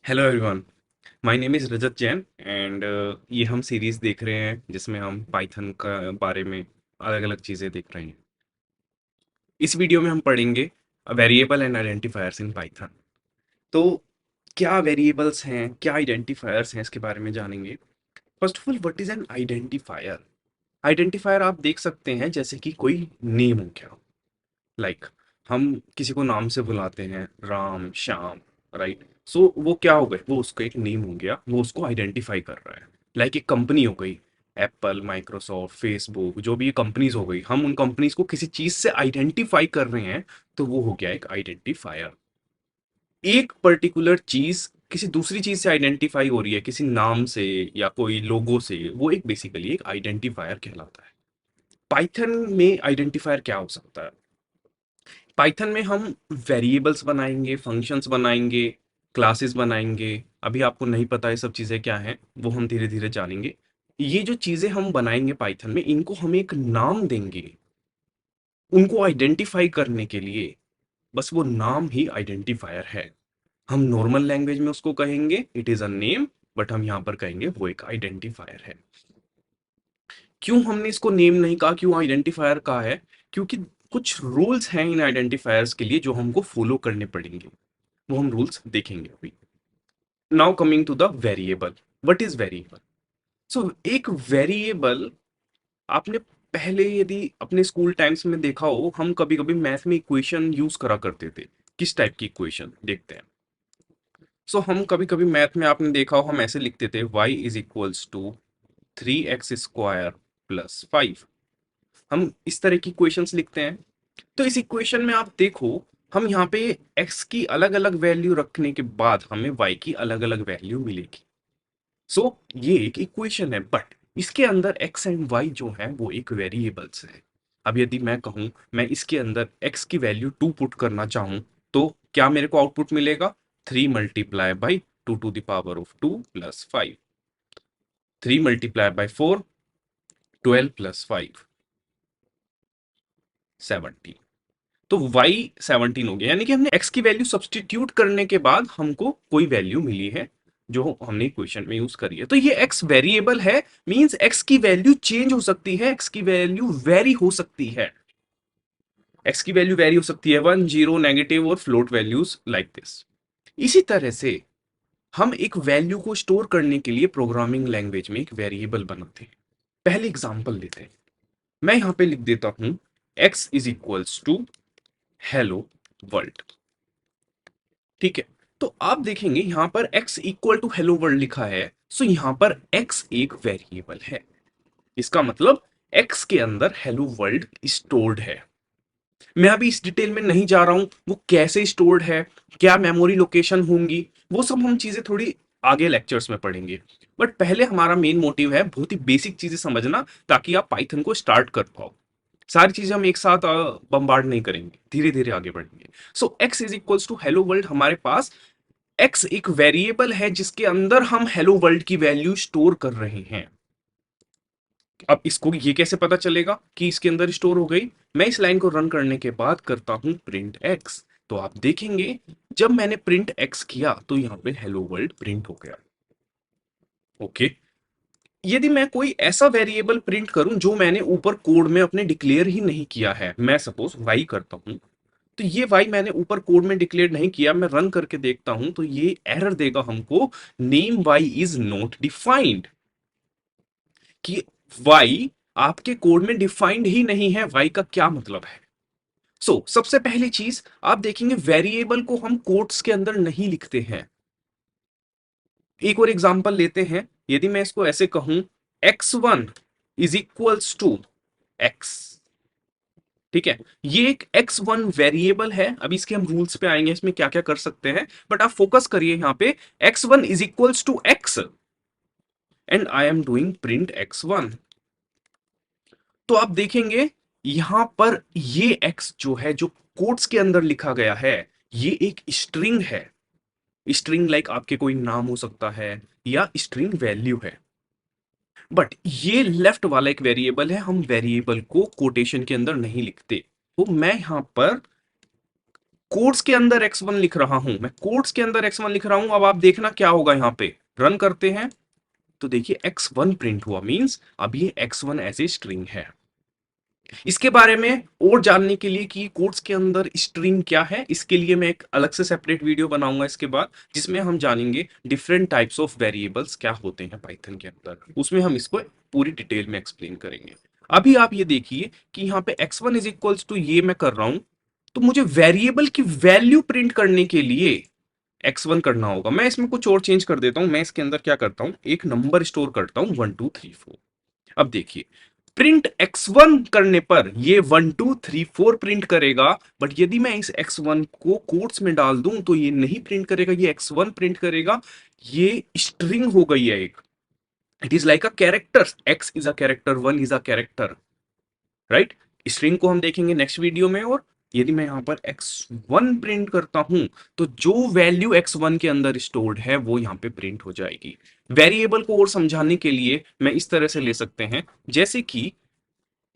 Hello everyone. My name is Rajat Jain and ये हम series देख रहे हैं जिसमें हम पाइथन का बारे में अलग-अलग चीज़ें देख रहे हैं। इस वीडियो में हम पढ़ेंगे variable and identifiers in Python. तो क्या वेरिएबल्स हैं, क्या आइडेंटिफायर्स हैं, इसके बारे में जानेंगे। First of all, what is an identifier? Identifier आप देख सकते हैं जैसे कि कोई नेम हो गया। लाइक हम किसी को नाम से बुलाते हैं, राम, श्याम, राइट? सो वो क्या हो गए, वो उसका एक नेम हो गया, वो उसको आइडेंटिफाई कर रहा है। लाइक एक कंपनी हो गई, एप्पल, माइक्रोसॉफ्ट, फेसबुक, जो भी ये कंपनीज हो गई, हम उन कंपनीज को किसी चीज से आइडेंटिफाई कर रहे हैं, तो वो हो गया एक आइडेंटिफायर। एक पर्टिकुलर चीज किसी दूसरी चीज से आइडेंटिफाई हो रही है, किसी नाम से या कोई लोगो से, वो एक बेसिकली एक आइडेंटिफायर कहलाता है। पाइथन में आइडेंटिफायर क्या हो सकता है? पाइथन में हम वेरिएबल्स बनाएंगे, फंक्शंस बनाएंगे, क्लासेस बनाएंगे। अभी आपको नहीं पता ये सब चीज़ें क्या हैं, वो हम धीरे धीरे जानेंगे। ये जो चीज़ें हम बनाएंगे पाइथन में, इनको हम एक नाम देंगे उनको आइडेंटिफाई करने के लिए। बस वो नाम ही आइडेंटिफायर है। हम नॉर्मल लैंग्वेज में उसको कहेंगे it is a name, but हम यहाँ पर कहेंगे वो एक आइडेंटिफायर है। क्यों हमने इसको नेम नहीं कहा, क्यों आइडेंटिफायर कहा है? क्योंकि कुछ रूल्स हैं इन आइडेंटिफायर्स के लिए जो हमको फॉलो करने पड़ेंगे। वो हम रूल्स देखेंगे अभी। Now coming to the variable. What is variable? So एक वेरिएबल, आपने पहले यदि अपने स्कूल टाइम्स में देखा हो, हम कभी कभी मैथ में इक्वेशन यूज करा करते थे। किस टाइप की इक्वेशन देखते हैं? सो हम कभी कभी मैथ में आपने देखा हो, हम ऐसे लिखते थे y is equals to 3x² plus 5। हम इस तरह की इक्वेशंस लिखते हैं। तो इस इक्वेशन में आप देखो, हम यहाँ पे x की अलग अलग वैल्यू रखने के बाद हमें y की अलग अलग वैल्यू मिलेगी। सो ये एक इक्वेशन है, बट इसके अंदर x एंड y जो है वो एक वेरिएबल्स है। अब यदि मैं कहूं मैं इसके अंदर x की वैल्यू 2 पुट करना चाहूं, तो क्या मेरे को आउटपुट मिलेगा? 3 multiply by 2 to the power of 2 plus 5। 3 multiply by 4, 12 plus 5, 17। तो y 17 हो गया, यानी कि हमने x की वैल्यू सब्सटीट्यूट करने के बाद हमको कोई वैल्यू मिली है जो हमने इक्वेशन में यूज करी है। तो ये x वेरिएबल है, मींस x की वैल्यू चेंज हो सकती है, x की वैल्यू वेरी हो सकती है। x की वैल्यू वेरी हो सकती है, 1, 0, नेगेटिव और फ्लोट वैल्यूज लाइक दिस। इसी तरह से हम एक वैल्यू को स्टोर करने के लिए प्रोग्रामिंग लैंग्वेज में एक वेरिएबल बनाते हैं। पहले एग्जांपल लेते हैं। मैं यहां पे लिख देता हूं x is equals to hello world. ठीक है। तो आप देखेंगे यहां पर x equal to hello world लिखा है, सो यहां पर x एक वेरिएबल है। इसका मतलब x के अंदर हेलो वर्ल्ड स्टोर्ड है। मैं अभी इस डिटेल में नहीं जा रहा हूं, वो कैसे स्टोर्ड है, क्या मेमोरी लोकेशन होंगी, वो सब हम चीजें थोड़ी आगे लेक्चर्स में पढ़ेंगे। बट पहले हमारा मेन मोटिव है बहुत ही बेसिक चीजें समझना, ताकि आप पाइथन को स्टार्ट कर पाओ। सारी चीजें हम एक साथ बम्बार्ड नहीं करेंगे, धीरे धीरे आगे बढ़ेंगे। So x is equals to hello world, हमारे पास x एक वेरिएबल है जिसके अंदर हम हेलो वर्ल्ड की वैल्यू स्टोर कर रहे हैं। अब इसको ये कैसे पता चलेगा कि इसके अंदर स्टोर हो गई? मैं इस लाइन को रन करने के बाद करता हूं प्रिंट x। तो आप देखेंगे जब मैंने प्रिंट x किया तो यहां पे हेलो वर्ल्ड प्रिंट हो गया। ओके। यदि मैं कोई ऐसा वेरिएबल प्रिंट करूं जो मैंने ऊपर कोड में अपने डिक्लेयर ही नहीं किया है, मैं सपोज y करता हूं, तो ये y मैंने ऊपर कोड में डिक्लेयर नहीं किया, मैं रन करके देखता हूं तो ये एरर देगा हमको, name y is not defined. कि y आपके कोड में डिफाइंड ही नहीं है, y का क्या मतलब है? सबसे पहली चीज आप देखेंगे, वेरिएबल को हम कोट्स के अंदर नहीं लिखते हैं। एक और एग्जांपल लेते हैं। यदि मैं इसको ऐसे कहूं x1 is equals to x, ठीक है, ये एक x1 वेरिएबल है। अभी इसके हम रूल्स पे आएंगे, इसमें क्या क्या कर सकते हैं, बट आप फोकस करिए यहां पे। x1 is equals to x and I am doing print x1। तो आप देखेंगे यहां पर ये x जो है, जो कोट्स के अंदर लिखा गया है, ये एक स्ट्रिंग है। स्ट्रिंग लाइक आपके कोई नाम हो सकता है या स्ट्रिंग वैल्यू है। बट ये लेफ्ट वाला एक वेरिएबल है, हम वेरिएबल को कोटेशन के अंदर नहीं लिखते। तो मैं यहां पर कोट्स के अंदर x1 लिख रहा हूं, मैं कोट्स के अंदर x1 लिख रहा हूं। अब आप देखना क्या होगा, यहां पे रन करते हैं तो देखिए x1 प्रिंट हुआ, मींस अब ये x1 एज ए स्ट्रिंग है। इसके बारे में और जानने के लिए कि कोट्स के अंदर स्ट्रिंग क्या है, इसके लिए मैं एक अलग से सेपरेट वीडियो बनाऊंगा इसके बाद, जिसमें हम जानेंगे डिफरेंट टाइप्स ऑफ वेरिएबल्स क्या होते हैं पाइथन के अंदर। उसमें हम इसको पूरी डिटेल में एक्सप्लेन करेंगे। अभी आप ये देखिए कि यहाँ पे x1 इज इक्वल्स टू ये मैं कर रहा हूं, तो मुझे वेरिएबल की वैल्यू प्रिंट करने के लिए x1 करना होगा। मैं इसमें कुछ और चेंज कर देता हूं, मैं इसके अंदर क्या करता हूं, एक नंबर स्टोर करता हूं 1 2 3 4। अब देखिए प्रिंट x1 करने पर ये 1 2 3 4 प्रिंट करेगा, बट यदि मैं इस x1 को कोट्स में डाल दूं तो ये नहीं प्रिंट करेगा, ये x1 प्रिंट करेगा। ये स्ट्रिंग हो गई है एक, it is like a character, x is a character, 1 is a character, right. String को हम देखेंगे नेक्स्ट वीडियो में। और यदि मैं यहां पर x1 प्रिंट करता हूं तो जो वैल्यू x1 के अंदर स्टोर्ड है वो यहां पे प्रिंट हो जाएगी। वेरिएबल को और समझाने के लिए मैं इस तरह से ले सकते हैं, जैसे कि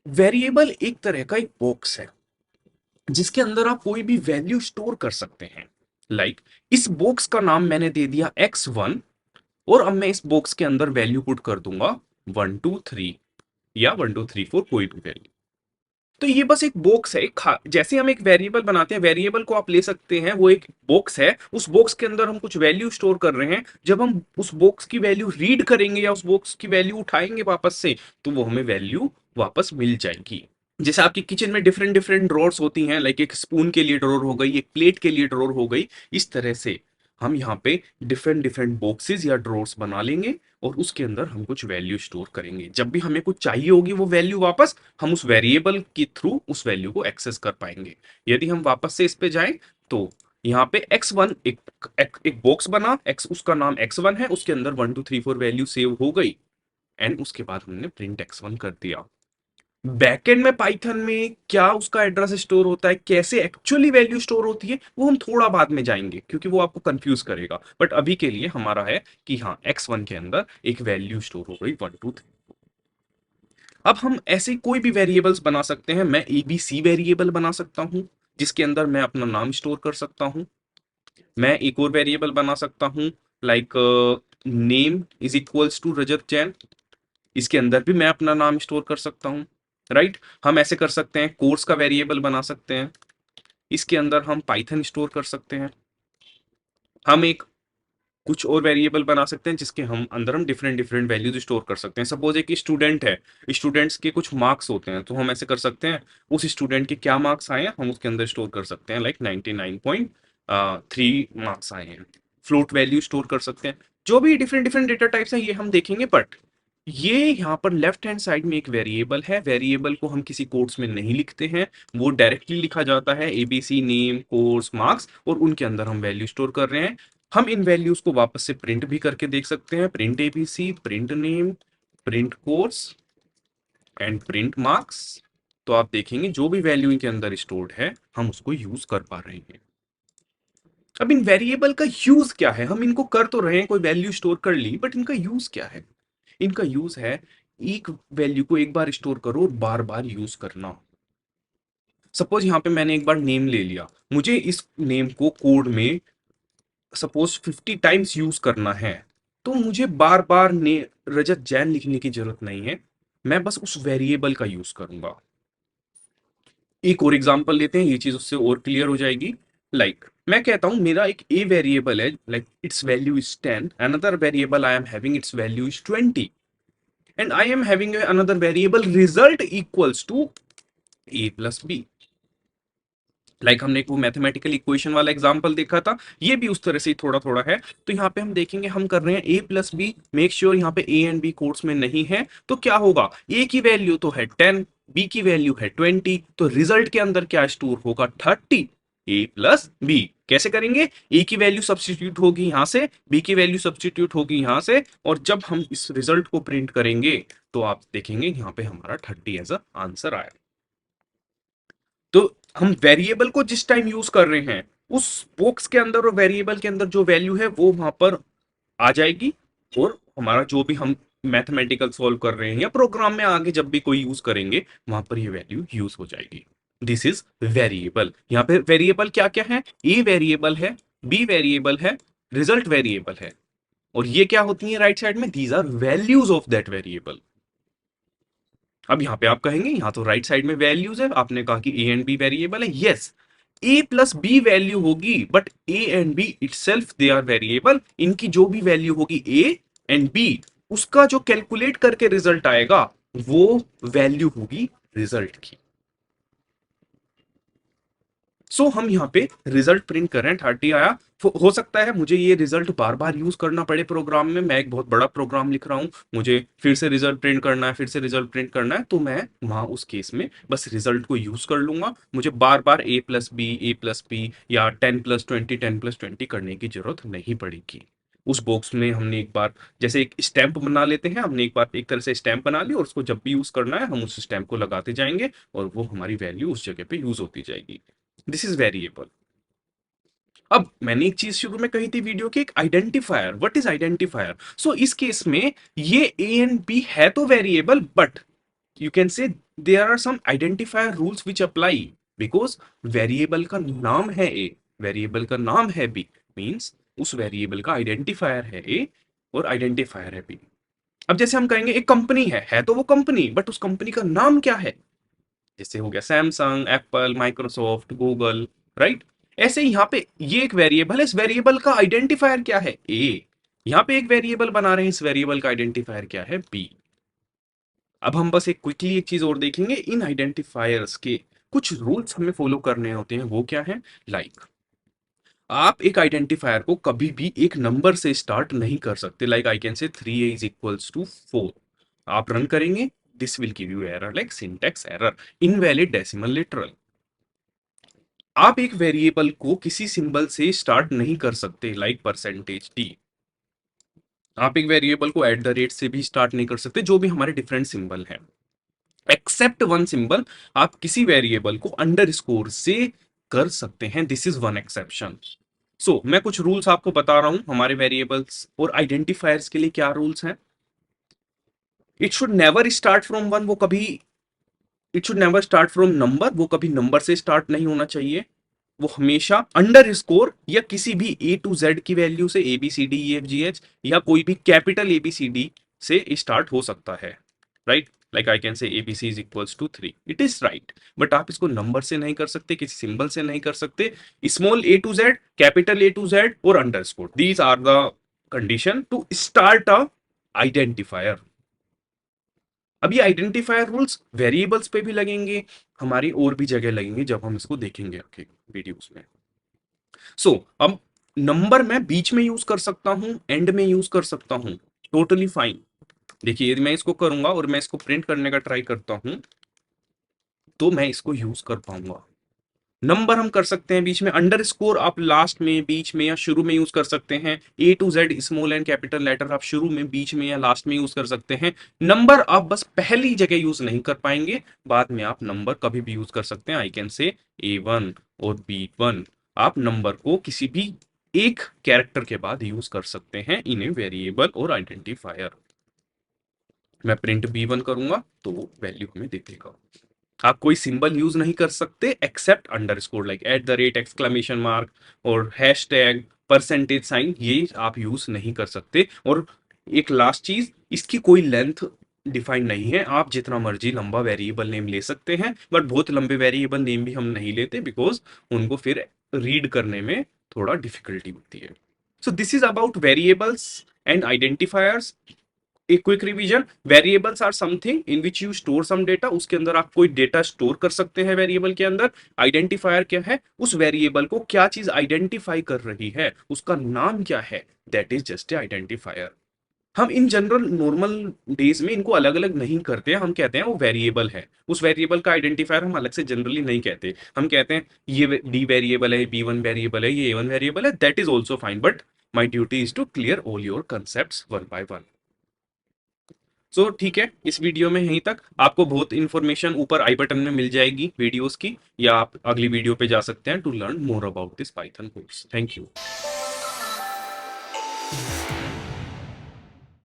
वेरिएबल एक तरह का एक बॉक्स है जिसके अंदर आप कोई भी वैल्यू स्टोर कर सकते हैं। लाइक इस बॉक्स का नाम मैंने दे दिया x1, और अब मैं इस बॉक्स के अंदर वैल्यू पुट कर दूंगा 1 2 3 या 1 2 3 4, कोई भी वैल्यू। तो ये बस एक बॉक्स है, जैसे हम एक वेरिएबल बनाते हैं, वेरिएबल को आप ले सकते हैं, वो एक बॉक्स है, उस बॉक्स के अंदर हम कुछ वैल्यू स्टोर कर रहे हैं। जब हम उस बॉक्स की वैल्यू रीड करेंगे या उस बॉक्स की वैल्यू उठाएंगे वापस से, तो वो हमें वैल्यू वापस मिल जाएगी। जैसे आपकी किचन में डिफरेंट डिफरेंट ड्रॉर्स होती हैं, लाइक एक स्पून के लिए ड्रॉर हो गई, एक प्लेट के लिए ड्रॉर हो गई, इस तरह से हम यहाँ पे डिफरेंट डिफरेंट बॉक्सेस या ड्रॉर्स बना लेंगे और उसके अंदर हम कुछ वैल्यू स्टोर करेंगे। जब भी हमें कुछ चाहिए होगी वो वैल्यू वापस, हम उस वेरिएबल के थ्रू उस वैल्यू को एक्सेस कर पाएंगे। यदि हम वापस से इस पे जाएं तो यहाँ पे x1 एक बॉक्स बना, x उसका नाम x1 है, उसके अंदर 1 2 3 4 वैल्यू सेव हो गई, एंड उसके बाद हमने प्रिंट x1 कर दिया। बैकएंड में पाइथन में क्या उसका एड्रेस स्टोर होता है, कैसे एक्चुअली वैल्यू स्टोर होती है, वो हम थोड़ा बाद में जाएंगे क्योंकि वो आपको कंफ्यूज करेगा। बट अभी के लिए हमारा है कि हाँ x1 के अंदर एक वैल्यू स्टोर हो गई 1 2 3। अब हम ऐसे कोई भी वेरिएबल्स बना सकते हैं। मैं एबीसी वेरिएबल बना सकता हूं जिसके अंदर मैं अपना नाम स्टोर कर सकता हूं। मैं एक और वेरिएबल बना सकता हूं, like name is equals to Rajat Jain, इसके अंदर भी मैं अपना नाम स्टोर कर सकता हूं, राइट। हम ऐसे कर सकते हैं, कोर्स का वेरिएबल बना सकते हैं, इसके अंदर हम पाइथन स्टोर कर सकते हैं। हम एक कुछ और वेरिएबल बना सकते हैं जिसके हम अंदर हम डिफरेंट डिफरेंट वैल्यूज स्टोर कर सकते हैं। सपोज एक स्टूडेंट है, स्टूडेंट्स के कुछ मार्क्स होते हैं, तो हम ऐसे कर सकते हैं उस स्टूडेंट के क्या मार्क्स आए हैं हम उसके अंदर स्टोर कर सकते हैं, लाइक 99.3 मार्क्स आए हैं। फ्लोट वैल्यू स्टोर कर सकते हैं। जो भी डिफरेंट डिफरेंट डेटा टाइप्स हैं ये हम देखेंगे, बट ये यहाँ पर लेफ्ट हैंड साइड में एक वेरिएबल है। वेरिएबल को हम किसी कोड्स में नहीं लिखते हैं, वो डायरेक्टली लिखा जाता है एबीसी नेम कोर्स मार्क्स, और उनके अंदर हम वैल्यू स्टोर कर रहे हैं। हम इन वैल्यूज को वापस से प्रिंट भी करके देख सकते हैं, print ABC, print name, print course and print marks. तो आप देखेंगे जो भी वैल्यू इनके अंदर स्टोर्ड है हम उसको यूज कर पा रहे हैं। अब इन वेरिएबल का यूज क्या है, हम इनको कर तो रहे हैं, कोई वैल्यू स्टोर कर ली, बट इनका यूज क्या है। इनका यूज है एक वैल्यू को एक बार स्टोर करो और बार बार यूज करना। सपोज यहां पे मैंने एक बार नेम ले लिया, मुझे इस नेम को कोड में सपोज 50 टाइम्स यूज करना है, तो मुझे बार बार ने रजत जैन लिखने की जरूरत नहीं है, मैं बस उस वेरिएबल का यूज करूंगा। एक और एग्जांपल लेते हैं, ये चीज उससे और क्लियर हो जाएगी। लाइक मैं कहता हूं मेरा एक ए वेरिएबल है, like it's value is 10, another variable I am having its value is 20, and I am having another variable result equals to a plus b। Like हमने एक वो मैथमेटिकल इक्वेशन वाला एग्जांपल देखा था, ये भी उस तरह से थोड़ा थोड़ा है। तो यहाँ पे हम देखेंगे, हम कर रहे हैं a plus B, make sure यहाँ पे a एंड b कोड्स में नहीं है, तो क्या होगा, a की वैल्यू तो है 10, b की वैल्यू है 20, तो रिजल्ट के अंदर क्या स्टोर होगा 30, a प्लस बी। कैसे करेंगे, a की वैल्यू सब्सटीट्यूट होगी यहां से, b की वैल्यू सब्सटीट्यूट होगी यहां से, और जब हम इस रिजल्ट को प्रिंट करेंगे तो आप देखेंगे यहाँ पे हमारा 30 एज अ आंसर आया। तो हम वेरिएबल को जिस टाइम यूज कर रहे हैं उस बॉक्स के अंदर और वेरिएबल के अंदर जो वैल्यू है वो वहां पर आ जाएगी, और हमारा जो भी हम मैथमेटिकल सॉल्व कर रहे हैं या प्रोग्राम में आगे जब भी कोई यूज करेंगे वहां पर ये वैल्यू यूज हो जाएगी। This is variable. यहाँ पे वेरिएबल क्या क्या है, ए वेरिएबल है, बी वेरिएबल है, रिजल्ट वेरिएबल है, और ये क्या होती है राइट साइड में, these are values of that variable. अब यहां पे आप कहेंगे यहां तो राइट साइड में वैल्यूज है, आपने कहा कि ए एंड बी वेरिएबल है, yes A plus B value होगी, but A and B itself they are variable. इनकी जो भी वैल्यू होगी ए एंड बी, उसका जो कैलकुलेट करके रिजल्ट आएगा वो वैल्यू होगी रिजल्ट की। सो हम यहाँ पे रिजल्ट प्रिंट कर रहे हैं, 30 आया। हो सकता है मुझे ये रिजल्ट बार बार यूज करना पड़े प्रोग्राम में, मैं एक बहुत बड़ा प्रोग्राम लिख रहा हूँ, मुझे फिर से रिजल्ट प्रिंट करना है, फिर से रिजल्ट प्रिंट करना है, तो मैं वहां उस केस में बस रिजल्ट को यूज कर लूंगा। मुझे बार बार ए प्लस बी या 10+20 10+20 करने की जरूरत नहीं पड़ेगी। उस बॉक्स में हमने एक बार जैसे एक स्टैंप बना लेते हैं, हमने एक बार एक तरह से स्टैंप बना ली और उसको जब भी यूज करना है हम उस स्टैंप को लगाते जाएंगे और वो हमारी वैल्यू उस जगह पे यूज होती जाएगी। This is variable. अब मैंने एक चीज शुरू में कही थी वीडियो की, एक identifier. What is identifier? So इस केस में ये ए एंड बी है तो variable, but you can say there are some identifier rules which apply, because variable का नाम है ए, वेरिएबल का नाम है बी, मींस उस वेरिएबल का आइडेंटिफायर है ए और आइडेंटिफायर है बी। अब जैसे हम कहेंगे एक कंपनी है तो वो कंपनी, बट उस कंपनी का नाम क्या है? जैसे हो गया Samsung, Apple, Microsoft, Google, right? ऐसे ही यहाँ पे ये एक वेरिएबल है, इस वेरिएबल का आइडेंटिफायर क्या है? ए। यहाँ पे एक वेरिएबल बना रहे हैं, इस वेरिएबल का आइडेंटिफायर क्या है? बी। अब हम बस एक क्विकली एक चीज और देखेंगे, इन आइडेंटिफायर्स के कुछ रूल्स हमें फॉलो करने होते हैं, वो क्या है? लाइक आप एक आइडेंटिफायर को कभी भी एक नंबर से स्टार्ट नहीं कर सकते। लाइक आई कैन से 3a इज इक्वल्स टू 4, आप रन करेंगे, this will give you error like syntax error, invalid decimal literal. आप एक वेरिएबल को किसी सिंबल से स्टार्ट नहीं कर सकते, लाइक %d। आप एक वेरिएबल को @ से भी स्टार्ट नहीं कर सकते, जो भी हमारे डिफरेंट सिंबल हैं, एक्सेप्ट वन सिंबल। आप किसी वेरिएबल को अंडरस्कोर से कर सकते हैं, दिस इज वन एक्सेप्शन। सो मैं कुछ रूल्स आपको बता रहा हूं हमारे वेरिएबल्स और आइडेंटिफायर्स के लिए क्या रूल्स हैं। It should never start from one, वो कभी it should never start from number, वो कभी नंबर से स्टार्ट नहीं होना चाहिए। वो हमेशा अंडरस्कोर या किसी भी A to Z की वैल्यू से ABCDEFGH या कोई भी कैपिटल ABCD से स्टार्ट हो सकता है, right? Like I can say ABC is equals to 3, it is right, but आप इसको नंबर से नहीं कर सकते, किसी सिंबल से नहीं कर सकते। Small A to Z, capital A to Z और underscore, these are the condition to start a identifier. अब ये आइडेंटिफायर रूल्स वेरिएबल्स पे भी लगेंगे, हमारी और भी जगह लगेंगे जब हम इसको देखेंगे आगे वीडियोस में। सो अब नंबर मैं बीच में यूज कर सकता हूं, एंड में यूज कर सकता हूं, टोटली फाइन। देखिए यदि मैं इसको करूंगा और मैं इसको प्रिंट करने का ट्राई करता हूं तो मैं इसको यूज कर पाऊंगा। नंबर हम कर सकते हैं बीच में, अंडरस्कोर आप लास्ट में, बीच में या शुरू में यूज कर सकते हैं। A to Z small and capital letter आप शुरू में, बीच में या लास्ट में यूज कर सकते हैं। नंबर आप बस पहली जगह यूज नहीं कर पाएंगे, बाद में आप नंबर कभी भी यूज कर सकते हैं। आई कैन से A1 और B1, आप नंबर को किसी भी एक कैरेक्टर के बाद यूज कर सकते हैं इन ए वेरिएबल और आइडेंटिफायर। मैं प्रिंट B1 करूंगा तो वैल्यू हमें दे देगा। आप कोई सिंबल यूज नहीं कर सकते except underscore, like @ exclamation mark और हैशटैग, परसेंटेज साइन, ये आप यूज नहीं कर सकते। और एक लास्ट चीज, इसकी कोई लेंथ डिफाइन नहीं है, आप जितना मर्जी लंबा वेरिएबल नेम ले सकते हैं, बट बहुत लंबे वेरिएबल नेम भी हम नहीं लेते, बिकॉज उनको फिर रीड करने में थोड़ा डिफिकल्टी होती है। So this is about variables and identifiers. एक quick revision, variables are something in which you store some data, उसके अंदर आप कोई डेटा स्टोर कर सकते हैं वेरिएबल के अंदर। आइडेंटिफायर क्या है? उस वेरिएबल को क्या चीज आइडेंटिफाई कर रही है, उसका नाम क्या है, that is just a identifier. हम इन जनरल नॉर्मल डेज में इनको अलग अलग नहीं करते हैं, हम कहते हैं वो वेरिएबल है। उस वेरिएबल का आइडेंटिफायर हम अलग से जनरली नहीं कहते, हम कहते हैं ये D वेरिएबल है, B1 वेरिएबल है, ये A1 वेरिएबल है, that is also fine, but my duty is to clear all your concept one by one. So ठीक है, इस वीडियो में यहीं तक। आपको बहुत इंफॉर्मेशन ऊपर आई बटन में मिल जाएगी वीडियोस की, या आप अगली वीडियो पे जा सकते हैं to learn more about this Python course. Thank you.